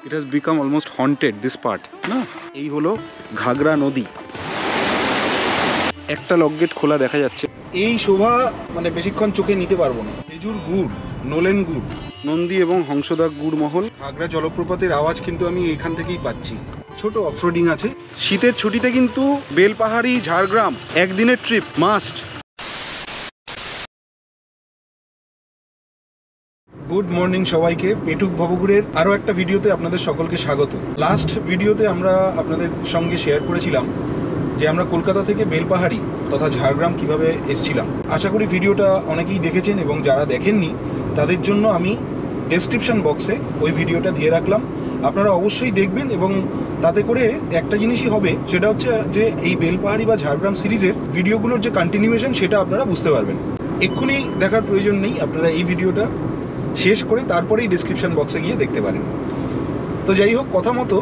It has become almost haunted this part না। এই হলো ঘাগরা নদী। একটা লক গেট খোলা দেখা যাচ্ছে। এই শোভা মানে বেশিক্ষণ চোখে নিতে পারবো না। খেজুর গুড়, নোলেন গুড়, নন্দী এবং হংসদা গুড় মহল। ঘাগরা জলপ্রপাতের আওয়াজ কিন্তু আমি এখান থেকেই পাচ্ছি। ছোট অফরোডিং আছে। শীতের ছুটিতে কিন্তু বেলপাহাড়ি, ঝাড়গ্রাম একদিনের ট্রিপ মাস্ট। গুড মর্নিং সবাইকে। পেটুক ভবঘুরের আরও একটা ভিডিওতে আপনাদের সকলকে স্বাগত। লাস্ট ভিডিওতে আমরা আপনাদের সঙ্গে শেয়ার করেছিলাম যে আমরা কলকাতা থেকে বেলপাহাড়ি তথা ঝাড়গ্রাম কিভাবে এসেছিলাম। আশা করি ভিডিওটা অনেকেই দেখেছেন এবং যারা দেখেননি তাদের জন্য আমি ডেসক্রিপশন বক্সে ওই ভিডিওটা দিয়ে রাখলাম। আপনারা অবশ্যই দেখবেন এবং তাতে করে একটা জিনিসই হবে, সেটা হচ্ছে যে এই বেলপাহাড়ি বা ঝাড়গ্রাম সিরিজের ভিডিওগুলোর যে কন্টিনিউয়েশন সেটা আপনারা বুঝতে পারবেন। এক্ষুনি দেখার প্রয়োজন নেই, আপনারা এই ভিডিওটা শেষ করে তারপরেই ডেসক্রিপশন বক্সে গিয়ে দেখতে পারেন। তো যাই হোক, কথা মতো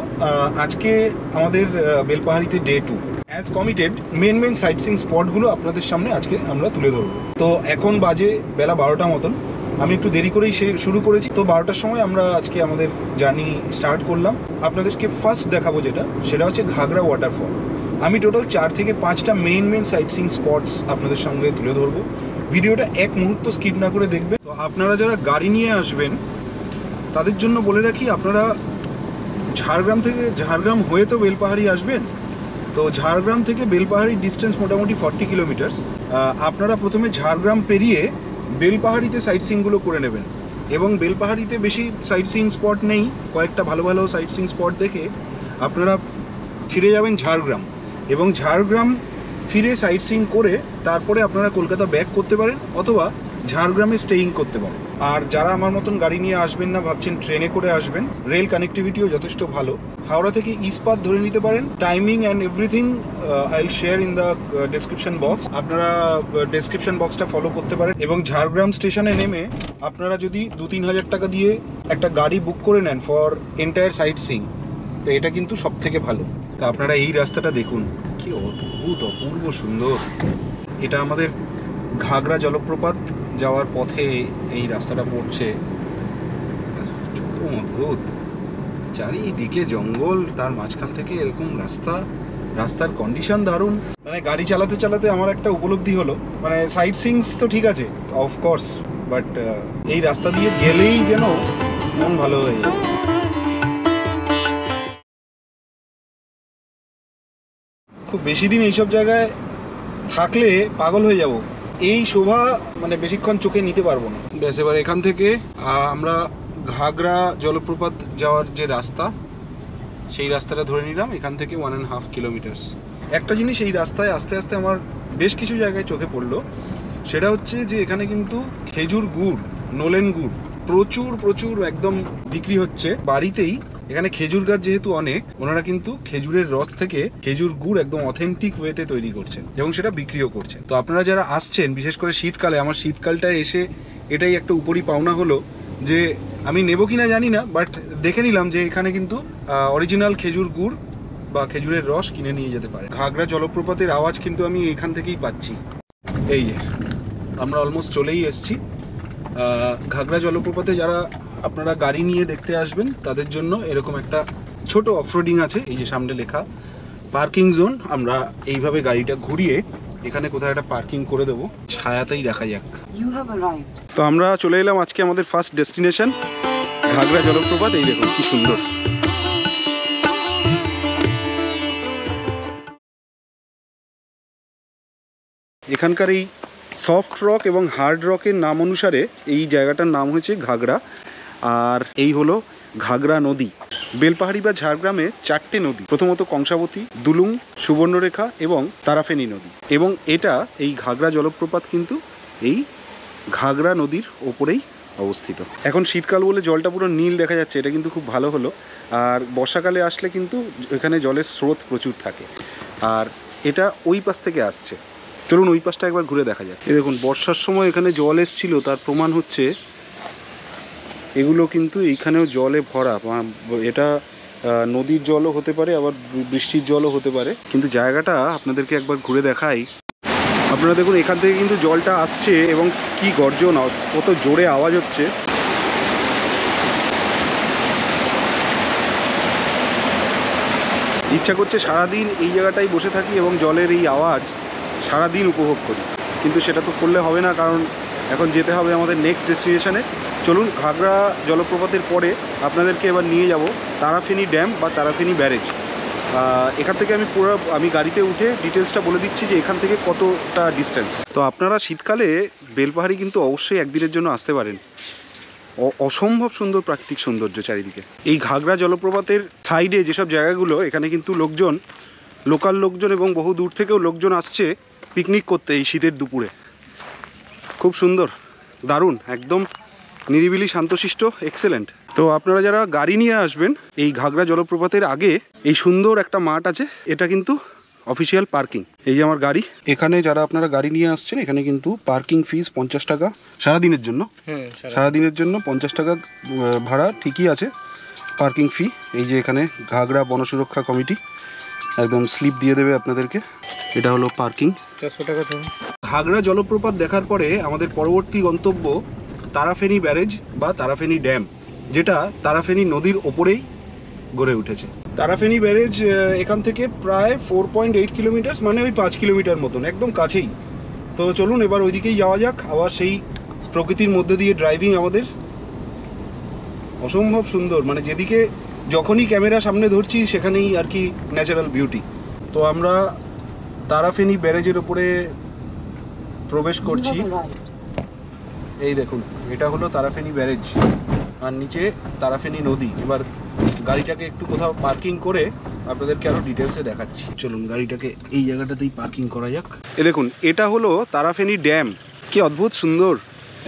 আজকে আমাদের বেলপাহাড়িতে day 2 as committed main sightseeing স্পটগুলো আপনাদের সামনে আজকে আমরা তুলে ধরবো। তো এখন বাজে বেলা 12টা মতন। আমি একটু দেরি করেই শুরু করেছি। তো 12টার সময় আমরা আজকে আমাদের জার্নি স্টার্ট করলাম। আপনাদেরকে ফার্স্ট দেখাবো সেটা হচ্ছে ঘাগরা ওয়াটারফল। আমি টোটাল 4 থেকে 5টা মেন সাইট সিইং স্পটস আপনাদের সঙ্গে তুলে ধরবো। ভিডিওটা এক মুহূর্ত স্কিপ না করে দেখবেন। তো আপনারা যারা গাড়ি নিয়ে আসবেন তাদের জন্য বলে রাখি, আপনারা ঝাড়গ্রাম হয়ে তো বেলপাহাড়ি আসবেন। তো ঝাড়গ্রাম থেকে বেলপাহাড়ি ডিস্টেন্স মোটামুটি 40 কিলোমিটার্স। আপনারা প্রথমে ঝাড়গ্রাম পেরিয়ে বেলপাহাড়িতে সাইট সিইংগুলো করে নেবেন এবং বেলপাহাড়িতে বেশি সাইট সিইং স্পট নেই। কয়েকটা ভালো ভালো সাইট সিইং স্পট দেখে আপনারা ফিরে যাবেন ঝাড়গ্রাম এবং ঝাড়গ্রাম ফিরে সাইট সিইং করে তারপরে আপনারা কলকাতা ব্যাক করতে পারেন অথবা ঝাড়গ্রামে স্টেইং করতে পারেন। আর যারা আমার মতন গাড়ি নিয়ে আসবেন না, ভাবছেন ট্রেনে করে আসবেন, রেল কানেক্টিভিটিও যথেষ্ট ভালো। হাওড়া থেকে ইস্পাত ধরে নিতে পারেন। Timing and everything I will share in the description box. আপনারা ডেসক্রিপশন বক্সটা ফলো করতে পারেন এবং ঝাড়গ্রাম স্টেশনে নেমে আপনারা যদি 2-3 হাজার টাকা দিয়ে একটা গাড়ি বুক করে নেন ফর এন্টায়ার সাইট সিইং, তো এটা কিন্তু সব থেকে ভালো। তো আপনারা এই রাস্তাটা দেখুন, কি অদ্ভুত অপূর্ব সুন্দর। এটা আমাদের ঘাগরা জলপ্রপাত যাওয়ার পথে এই রাস্তাটা পড়ছে। অদ্ভুত, চারিদিকে জঙ্গল, তার মাঝখান থেকে এরকম রাস্তার কন্ডিশন দারুণ। মানে গাড়ি চালাতে চালাতে আমার একটা উপলব্ধি হলো, মানে সাইট সিইংস তো ঠিক আছে অফকোর্স, বাট এই রাস্তা দিয়ে গেলেই যেন মন ভালো হয়ে যায়। খুব বেশি দিন এইসব জায়গায় থাকলে পাগল হয়ে যাব। এই শোভা মানে বেশিক্ষণ চোখে নিতে পারবো না। ব্যাস, এবার এখান থেকে আমরা ঘাগরা জলপ্রপাত যাওয়ার যে রাস্তা, সেই রাস্তাটা ধরে নিলাম। এখান থেকে 1.5 কিলোমিটার্স। একটা জিনিস এই রাস্তায় আস্তে আস্তে আমার বেশ কিছু জায়গায় চোখে পড়লো, সেটা হচ্ছে যে এখানে কিন্তু খেজুর গুড়, নোলেন গুড় প্রচুর একদম বিক্রি হচ্ছে বাড়িতেই। এখানে খেজুর গাছ যেহেতু অনেক, ওনারা কিন্তু খেজুরের রস থেকে খেজুর গুড় একদম অথেন্টিক ওয়েতে তৈরি করছেন এবং সেটা বিক্রিও করছেন। তো আপনারা যারা আসছেন, বিশেষ করে শীতকালে, আমার শীতকালটায় এসে এটাই একটা উপরি পাওনা হলো যে আমি নেব কিনা জানি না, বাট দেখে নিলাম যে এখানে কিন্তু অরিজিনাল খেজুর গুড় বা খেজুরের রস কিনে নিয়ে যেতে পারে। ঘাগরা জলপ্রপাতের আওয়াজ কিন্তু আমি এখান থেকেই পাচ্ছি। এই যে আমরা অলমোস্ট চলেই এসেছি। ঘাগরা জলপ্রপাতে যারা আপনারা গাড়ি নিয়ে দেখতে আসবেন তাদের জন্য এরকম একটা ছোট অফরোডিং আছে। এই যে সামনে লেখা পার্কিং জোন। আমরা এইভাবে গাড়িটা ঘুরিয়ে এখানে কোথাও একটা পার্কিং করে দেবো, ছায়াতেই রাখা যাক। তো আমরা চলে এলাম আজকে আমাদের ফার্স্ট ডেস্টিনেশন ঘাগরা জলপ্রপাত। এই দেখুন কি সুন্দর। এখানকার এই সফট রক এবং হার্ড রকের নাম অনুসারে এই জায়গাটার নাম হয়েছে ঘাগরা। আর এই হলো ঘাগরা নদী। বেলপাহাড়ি বা ঝাড়গ্রামে 4টে নদী, প্রথমত কংসাবতী, দুলুং, সুবর্ণরেখা এবং তারাফেনী নদী। এবং এটা এই ঘাগরা জলপ্রপাত কিন্তু এই ঘাগরা নদীর ওপরেই অবস্থিত। এখন শীতকাল বলে জলটা পুরো নীল দেখা যাচ্ছে, এটা কিন্তু খুব ভালো হলো। আর বর্ষাকালে আসলে কিন্তু এখানে জলের স্রোত প্রচুর থাকে। আর এটা ওই পাশ থেকে আসছে। চলুন ওই পাশটা একবার ঘুরে দেখা যায়। এই দেখুন, বর্ষার সময় এখানে জল এসেছিল, তার প্রমাণ হচ্ছে এগুলো কিন্তু এইখানেও জলে ভরা। এটা নদীর জলও হতে পারে, আবার বৃষ্টির জলও হতে পারে, কিন্তু জায়গাটা আপনাদেরকে একবার ঘুরে দেখাই। আপনারা দেখুন, এখান থেকে কিন্তু জলটা আসছে এবং কি গর্জন, কত জোরে আওয়াজ হচ্ছে। ইচ্ছা করছে সারাদিন এই জায়গাটায় বসে থাকি এবং জলের এই আওয়াজ সারাদিন উপভোগ করি, কিন্তু সেটা তো করলে হবে না, কারণ এখন যেতে হবে আমাদের নেক্সট ডেস্টিনেশনে। চলুন, ঘাগরা জলপ্রপাতের পরে আপনাদেরকে এবার নিয়ে যাব তারাফেনী ড্যাম বা তারাফেনী ব্যারেজ। এখান থেকে আমি গাড়িতে উঠে ডিটেলসটা বলে দিচ্ছি যে এখান থেকে কতটা ডিস্টেন্স। তো আপনারা শীতকালে বেলপাহাড়ি কিন্তু অবশ্যই একদিনের জন্য আসতে পারেন। অসম্ভব সুন্দর প্রাকৃতিক সৌন্দর্য চারিদিকে। এই ঘাগরা জলপ্রপাতের সাইডে যেসব জায়গাগুলো, এখানে কিন্তু লোকাল লোকজন এবং বহু দূর থেকেও লোকজন আসছে পিকনিক করতে এই শীতের দুপুরে। খুব সুন্দর, দারুণ, একদম নিরিবিলি, শান্তশিষ্ট, এক্সেলেন্ট। তো আপনারা যারা গাড়ি নিয়ে আসবেন, এই ঘাগরা জলপ্রপাতের আগে এই সুন্দর একটা মাঠ আছে, এটা কিন্তু অফিসিয়াল পার্কিং। এই যে আমার গাড়ি, এখানে যারা আপনারা গাড়ি নিয়ে আসছেন এখানে কিন্তু পার্কিং ফিস 50 টাকা সারাদিনের জন্য। সারাদিনের জন্য 50 টাকা ভাড়া, ঠিকই আছে পার্কিং ফি। এই যে এখানে ঘাগরা বন সুরক্ষা কমিটি একদম স্লিপ দিয়ে দেবে আপনাদেরকে। এটা হলো পার্কিং, 400 টাকা। ঘাগরা জলপ্রপাত দেখার পরে আমাদের পরবর্তী গন্তব্য তারাফেনী ব্যারেজ বা তারাফেনী ড্যাম, যেটা তারাফেনী নদীর ওপরেই গড়ে উঠেছে। তারাফেনী ব্যারেজ এখান থেকে প্রায় 4.8 কিলোমিটার, মানে ওই 5 কিলোমিটার মতন, একদম কাছেই। তো চলুন এবার ওইদিকেই যাওয়া যাক। আবার সেই প্রকৃতির মধ্যে দিয়ে ড্রাইভিং আমাদের অসম্ভব সুন্দর, মানে যেদিকে যখনই ক্যামেরা সামনে ধরছি সেখানেই আর কি ন্যাচারাল বিউটি। তো আমরা তারাফেনী ব্যারেজের ওপরে প্রবেশ করছি। এই দেখুন, এটা হলো তারাফেনী ব্যারেজ আর নিচে তারাফেনী নদী। এবার গাড়িটাকে একটু কোথাও পার্কিং করে আপনাদেরকে আরও ডিটেলসে দেখাচ্ছি। চলুন গাড়িটাকে এই জায়গাটাতেই পার্কিং করা যাক। এ দেখুন, এটা হলো তারাফেনী ড্যাম। কি অদ্ভুত সুন্দর,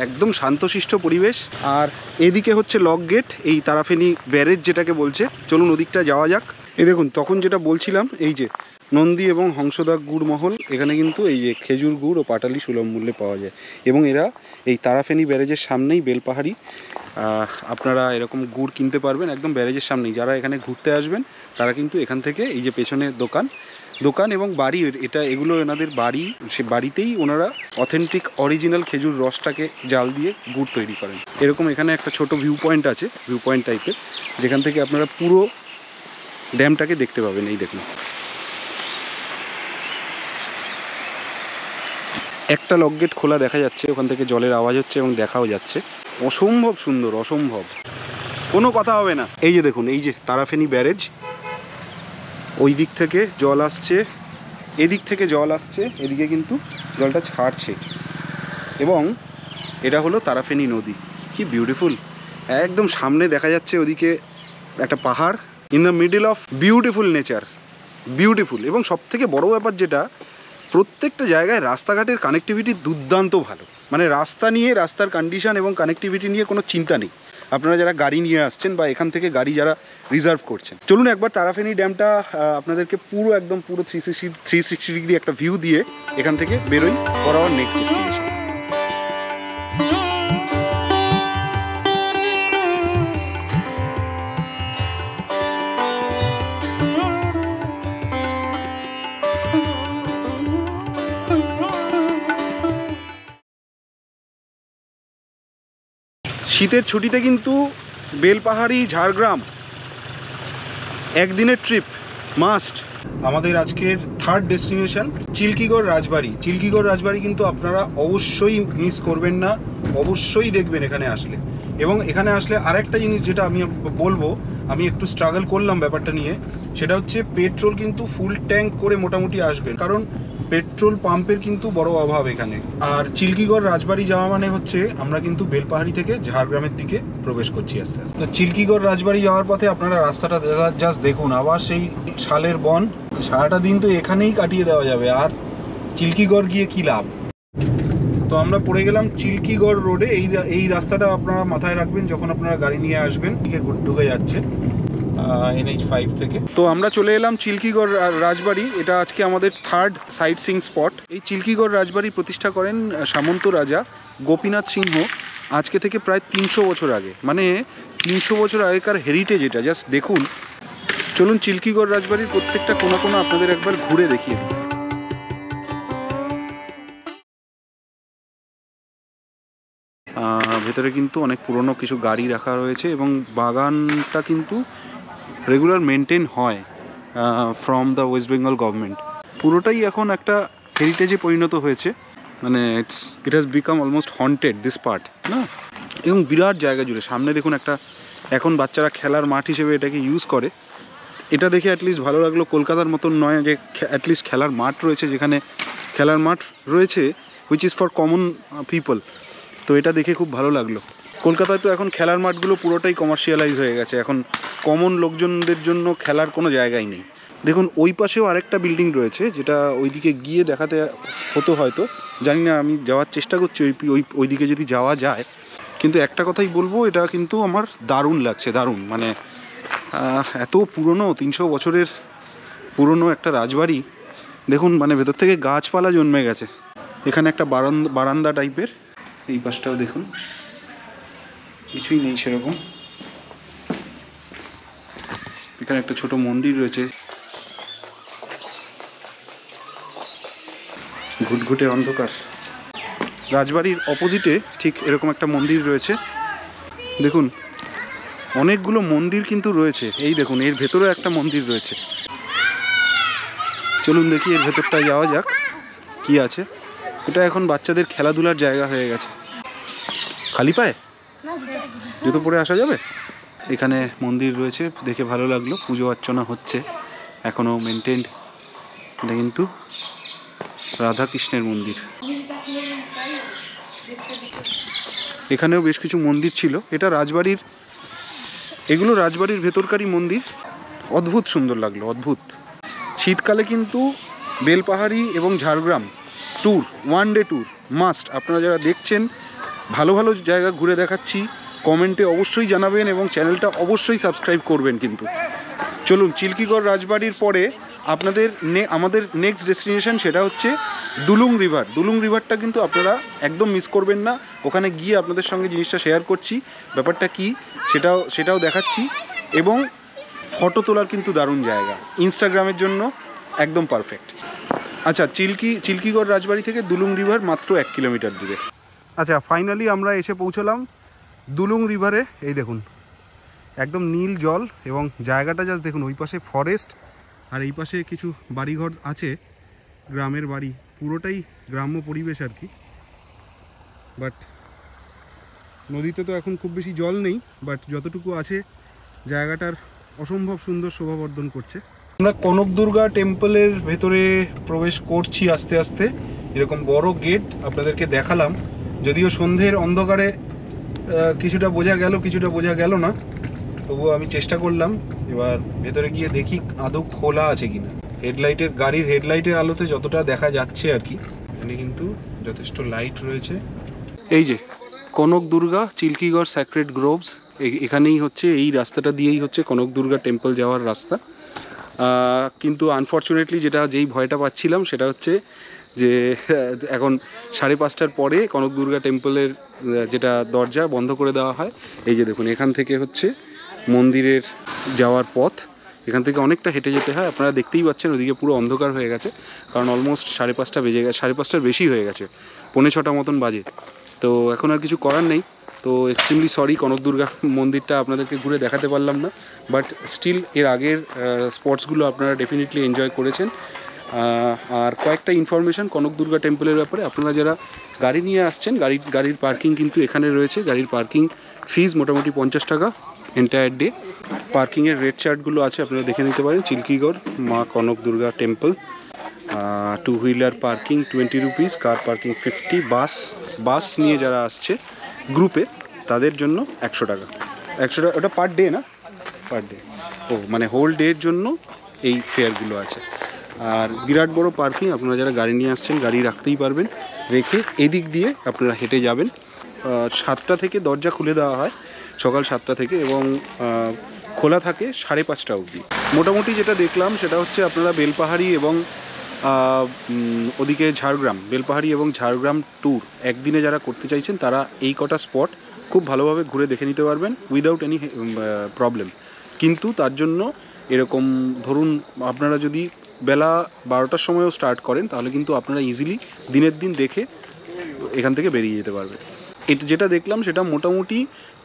একদম শান্তশিষ্ট পরিবেশ। আর এদিকে হচ্ছে লক গেট, এই তারাফেনী ব্যারেজ যেটাকে বলছে। চলুন ওদিকটা যাওয়া যাক। এই দেখুন, তখন যেটা বলছিলাম, এই যে নন্দী এবং হংসদা গুড় মহল, এখানে কিন্তু এই যে খেজুর গুড় ও পাটালি সুলভ মূল্যে পাওয়া যায়। এবং এরা এই তারাফেনী ব্যারেজের সামনেই বেলপাহাড়ি আপনারা এরকম গুড় কিনতে পারবেন একদম ব্যারেজের সামনেই। যারা এখানে ঘুরতে আসবেন তারা কিন্তু এখান থেকে, এই যে পেছনে দোকান এবং বাড়ি, এগুলো এনাদের বাড়ি, সে বাড়িতেই ওনারা অথেন্টিক অরিজিনাল খেজুর রসটাকে জাল দিয়ে গুড় তৈরি করেন। এরকম এখানে একটা ছোট ভিউ পয়েন্ট আছে, ভিউ পয়েন্ট টাইপের, যেখান থেকে আপনারা পুরো ড্যামটাকে দেখতে পাবেন। এই দেখুন, একটা লক গেট খোলা দেখা যাচ্ছে, ওখান থেকে জলের আওয়াজ হচ্ছে এবং দেখাও যাচ্ছে। অসম্ভব সুন্দর, অসম্ভব, কোনো কথা হবে না। এই যে দেখুন, এই যে তারাফেনী ব্যারেজ, ওই দিক থেকে জল আসছে, এদিক থেকে জল আসছে, এদিকে কিন্তু জলটা ছাড়ছে। এবং এটা হলো তারাফেনী নদী। কি বিউটিফুল, একদম সামনে দেখা যাচ্ছে ওদিকে একটা পাহাড়, in the middle of beautiful nature, beautiful. এবং সবথেকে বড় ব্যাপার যেটা, প্রত্যেকটা জায়গায় রাস্তাঘাটের কানেক্টিভিটি দুর্দান্ত ভালো। মানে রাস্তার কন্ডিশন এবং কানেক্টিভিটি নিয়ে কোনো চিন্তা নেই আপনারা যারা গাড়ি নিয়ে আসছেন বা এখান থেকে গাড়ি যারা রিজার্ভ করছেন। চলুন একবার তারাফেনী ড্যামটা আপনাদেরকে পুরো 360 ডিগ্রি একটা ভিউ দিয়ে এখান থেকে বেরোই ফর আওয়ার নেক্সট ডেস্টিনেশন। শীতের ছুটিতে কিন্তু বেলপাহাড়ি ঝাড়গ্রাম একদিনের ট্রিপ মাস্ট। আমাদের আজকের থার্ড ডেস্টিনেশন চিল্কিগড় রাজবাড়ি। চিল্কিগড় রাজবাড়ি কিন্তু আপনারা অবশ্যই মিস করবেন না, অবশ্যই দেখবেন এখানে আসলে। এবং এখানে আসলে আরেকটা জিনিস যেটা আমি বলবো, আমি একটু স্ট্রাগল করলাম ব্যাপারটা নিয়ে, সেটা হচ্ছে পেট্রোল কিন্তু ফুল ট্যাঙ্ক করে মোটামুটি আসবেন, কারণ পেট্রোল পাম্পের কিন্তু বড় অভাব এখানে। আর চিল্কিগড় রাজবাড়ি যাওয়া মানে হচ্ছে আমরা কিন্তু বেলপাহাড়ি থেকে ঝাড়গ্রামের দিকে প্রবেশ করছি আস্তে আস্তে। তো চিল্কিগড় রাজবাড়ি যাওয়ার পথে আপনারা রাস্তাটা জাস্ট দেখুন, আবার সেই শালের বন, সারাটা দিন তো এখানেই কাটিয়ে দেওয়া যাবে, আর চিল্কিগড় গিয়ে কি লাভ। তো আমরা পড়ে গেলাম চিল্কিগড় রোডে। এই রাস্তাটা আপনারা মাথায় রাখবেন যখন আপনারা গাড়ি নিয়ে আসবেন, দিকে ঢুকে যাচ্ছে NH5 থেকে। তো আমরা চলে এলাম চিল্কিগড় রাজবাড়ি। এটা আজকে আমাদের থার্ড সাইট সিইং স্পট। এই চিল্কিগড় রাজবাড়ি প্রতিষ্ঠা করেন সামন্ত রাজা গোপীনাথ সিংহ আজকে থেকে প্রায় 300 বছর আগে। মানে 300 বছর আগেকার হেরিটেজ এটা, জাস্ট দেখুন। চলুন চিল্কিগড় রাজবাড়ির প্রত্যেকটা কোণা কোণা আপনাদের একবার ঘুরে দেখিয়ে দিই। ভেতরে কিন্তু অনেক পুরনো কিছু গাড়ি রাখা রয়েছে এবং বাগানটা কিন্তু রেগুলার মেনটেন হয়। From the West Bengal government. পুরোটাই এখন একটা হেরিটেজে পরিণত হয়েছে, মানে it has become almost haunted this part না। এবং বিরাট জায়গা জুড়ে সামনে দেখুন একটা, এখন বাচ্চারা খেলার মাঠ হিসেবে এটাকে ইউজ করে। এটা দেখে অ্যাটলিস্ট ভালো লাগলো, কলকাতার মতন নয় যে অ্যাটলিস্ট খেলার মাঠ রয়েছে, যেখানে খেলার মাঠ রয়েছে which is for common people. তো এটা দেখে খুব ভালো লাগলো। কলকাতায় তো এখন খেলার মাঠগুলো পুরোটাই কমার্শিয়ালাইজ হয়ে গেছে, এখন কমন লোকজনদের জন্য খেলার কোনো জায়গাই নেই। দেখুন ওই পাশেও আরেকটা বিল্ডিং রয়েছে, যেটা ওইদিকে গিয়ে দেখাতে হতো হয়তো, জানি না, আমি যাওয়ার চেষ্টা করছি ওইদিকে যদি যাওয়া যায়। কিন্তু একটা কথাই বলবো, এটা কিন্তু আমার দারুণ লাগছে, দারুণ। মানে এত পুরনো, 300 বছরের পুরনো একটা রাজবাড়ি দেখুন, মানে ভেতর থেকে গাছপালা জন্মে গেছে। এখানে একটা বারান্দা টাইপের, এই পাশটাও দেখুন কিছুই নেই সেরকম। এখানে একটা ছোট মন্দির রয়েছে, ঘুটঘুটে অন্ধকার। রাজবাড়ির অপোজিটে ঠিক এরকম একটা মন্দির রয়েছে। দেখুন অনেকগুলো মন্দির কিন্তু রয়েছে, এই দেখুন এর ভেতরেও একটা মন্দির রয়েছে। চলুন দেখি এর ভেতরটায় যাওয়া যাক কি আছে। এটা এখন বাচ্চাদের খেলাধুলার জায়গা হয়ে গেছে। খালি পায়ে জুতো পরে আসা যাবে? এখানে মন্দির রয়েছে, দেখে ভালো লাগলো। পুজো অর্চনা হচ্ছে এখনও মেনটেন্ড। এটা কিন্তু রাধাকৃষ্ণের মন্দির। এখানেও বেশ কিছু মন্দির ছিল। এটা রাজবাড়ির, এগুলো রাজবাড়ির ভেতরকারই মন্দির। অদ্ভুত সুন্দর লাগলো, অদ্ভুত। শীতকালে কিন্তু বেলপাহাড়ি এবং Jhargram tour, 1 day tour must. আপনারা যারা দেখছেন, ভালো ভালো জায়গা ঘুরে দেখাচ্ছি, কমেন্টে অবশ্যই জানাবেন এবং চ্যানেলটা অবশ্যই সাবস্ক্রাইব করবেন কিন্তু। চলুন, চিল্কিগড় রাজবাড়ির পরে আমাদের নেক্সট ডেস্টিনেশন সেটা হচ্ছে দুলুং রিভার। দুলুং রিভারটা কিন্তু আপনারা একদম মিস করবেন না। ওখানে গিয়ে আপনাদের সঙ্গে জিনিসটা শেয়ার করছি, ব্যাপারটা কি সেটাও দেখাচ্ছি। এবং ফটো তোলার কিন্তু দারুণ জায়গা, ইনস্টাগ্রামের জন্য একদম পারফেক্ট। আচ্ছা, চিল্কিগড় রাজবাড়ি থেকে দুলুং রিভার মাত্র 1 কিলোমিটার দূরে। আচ্ছা, ফাইনালি আমরা এসে পৌঁছলাম দুলুং রিভারে। এই দেখুন একদম নীল জল এবং জায়গাটা জাস্ট দেখুন। ওই পাশে ফরেস্ট আর এই পাশে কিছু বাড়িঘর আছে, গ্রামের বাড়ি, পুরোটাই গ্রাম্য পরিবেশ আর কি। বাট নদীতে তো এখন খুব বেশি জল নেই, বাট যতটুকু আছে জায়গাটার অসম্ভব সুন্দর শোভাবর্ধন করছে। আমরা কনকদুর্গা টেম্পলের ভেতরে প্রবেশ করছি আস্তে আস্তে। এরকম বড় গেট আপনাদেরকে দেখালাম, যদিও সন্ধ্যের অন্ধকারে কিছুটা বোঝা গেল, কিছুটা বোঝা গেল না, তবুও আমি চেষ্টা করলাম। এবার ভেতরে গিয়ে দেখি আদৌ খোলা আছে কিনা। গাড়ির হেডলাইটের আলোতে যতটা দেখা যাচ্ছে আর কি, এখানে কিন্তু যথেষ্ট লাইট রয়েছে। এই যে কনকদুর্গা চিল্কিগড় স্যাক্রেড গ্রোভস, এখানেই হচ্ছে, এই রাস্তাটা দিয়েই হচ্ছে কনকদুর্গা টেম্পল যাওয়ার রাস্তা। কিন্তু আনফর্চুনেটলি যেই ভয়টা পাচ্ছিলাম সেটা হচ্ছে যে এখন 5:30টার পরে কনকদুর্গা টেম্পলের যেটা দরজা বন্ধ করে দেওয়া হয়। এই যে দেখুন, এখান থেকে হচ্ছে মন্দিরের যাওয়ার পথ, এখান থেকে অনেকটা হেঁটে যেতে হয়। আপনারা দেখতেই পাচ্ছেন ওদিকে পুরো অন্ধকার হয়ে গেছে, কারণ অলমোস্ট 5:30 বেজে গেছে, 5:30টার বেশি হয়ে গেছে, 5:45 মতন বাজে। তো এখন আর কিছু করার নেই। তো এক্সট্রিমলি সরি, কনকদুর্গা মন্দিরটা আপনাদেরকে ঘুরে দেখাতে পারলাম না, বাট স্টিল এর আগের স্পটসগুলো আপনারা ডেফিনেটলি এনজয় করেছেন। আর কয়েকটা ইনফরমেশান কনকদুর্গা টেম্পলের ব্যাপারে। আপনারা যারা গাড়ি নিয়ে আসছেন, গাড়ির পার্কিং কিন্তু এখানে রয়েছে। গাড়ির পার্কিং ফিজ মোটামুটি 50 টাকা এন্টায়ার ডে। পার্কিংয়ের রেট চার্টগুলো আছে, আপনারা দেখে নিতে পারেন। চিল্কিগড় মা Kanakadurga temple, 2 wheeler parking 20 rupees, car parking 50, বাস নিয়ে যারা আসছে গ্রুপে তাদের জন্য 100 টাকা। 100 টাকা ওটা পার ডে না? পার ডে, ও মানে হোল ডের জন্য এই ফেয়ারগুলো আছে। আর বিরাট বড় পার্কিং, আপনারা যারা গাড়ি নিয়ে আসছেন গাড়ি রাখতেই পারবেন, রেখে এদিক দিয়ে আপনারা হেঁটে যাবেন। 7টা থেকে দরজা খুলে দেওয়া হয়, সকাল 7টা থেকে, এবং খোলা থাকে 5:30 অবধি। মোটামুটি যেটা দেখলাম সেটা হচ্ছে আপনারা বেলপাহাড়ি এবং ওদিকে বেলপাহাড়ি এবং ঝাড়গ্রাম ট্যুর একদিনে যারা করতে চাইছেন তারা এই কটা স্পট খুব ভালোভাবে ঘুরে দেখে নিতে পারবেন উইদাউট এনি প্রবলেম। কিন্তু তার জন্য এরকম ধরুন, আপনারা যদি বেলা 12টার সময়ও স্টার্ট করেন তাহলে কিন্তু আপনারা ইজিলি দিনের দিন দেখে এখান থেকে বেরিয়ে যেতে পারবেন। যেটা দেখলাম সেটা মোটামুটি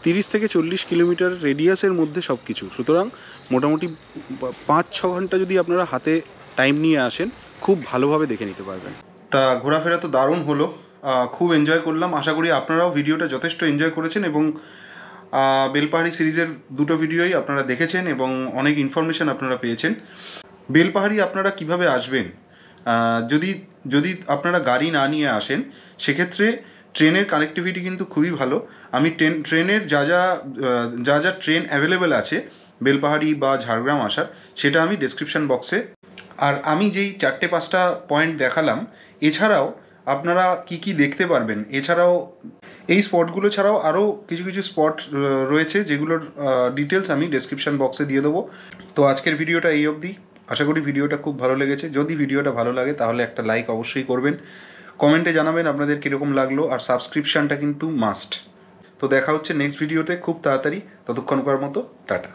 30 থেকে 40 কিলোমিটার রেডিয়াসের মধ্যে সব কিছু। সুতরাং মোটামুটি 5-6 ঘন্টা যদি আপনারা হাতে টাইম নিয়ে আসেন, খুব ভালোভাবে দেখে নিতে পারবেন। তা ঘোরাফেরা তো দারুণ হলো, খুব এনজয় করলাম। আশা করি আপনারাও ভিডিওটা যথেষ্ট এনজয় করেছেন এবং বেলপাহাড়ি সিরিজের দুটো ভিডিওই আপনারা দেখেছেন এবং অনেক ইনফরমেশান আপনারা পেয়েছেন। বেলপাহাড়ি আপনারা কিভাবে আসবেন, যদি যদি আপনারা গাড়ি না নিয়ে আসেন, সেক্ষেত্রে ট্রেনের কানেক্টিভিটি কিন্তু খুবই ভালো। আমি ট্রেনের যা যা ট্রেন অ্যাভেলেবেল আছে বেলপাহাড়ি বা ঝাড়গ্রাম আসার, সেটা আমি ডেসক্রিপশান বক্সে, আর আমি যেই 4-5টা পয়েন্ট দেখালাম, এছাড়াও আপনারা কি কি দেখতে পারবেন, এছাড়াও এই স্পটগুলো ছাড়াও আরও কিছু কিছু স্পট রয়েছে, যেগুলোর ডিটেলস আমি ডেসক্রিপশান বক্সে দিয়ে দেবো। তো আজকের ভিডিওটা এই অবধি। আশা করি ভিডিওটা খুব ভালো লেগেছে। যদি ভিডিওটা ভালো লাগে তাহলে একটা লাইক অবশ্যই করবেন, কমেন্টে জানাবেন আপনাদের কীরকম লাগলো, আর সাবস্ক্রিপশানটা কিন্তু মাস্ট। তো দেখা হচ্ছে নেক্সট ভিডিওতে খুব তাড়াতাড়ি। ততক্ষণ করার মতো টাটা।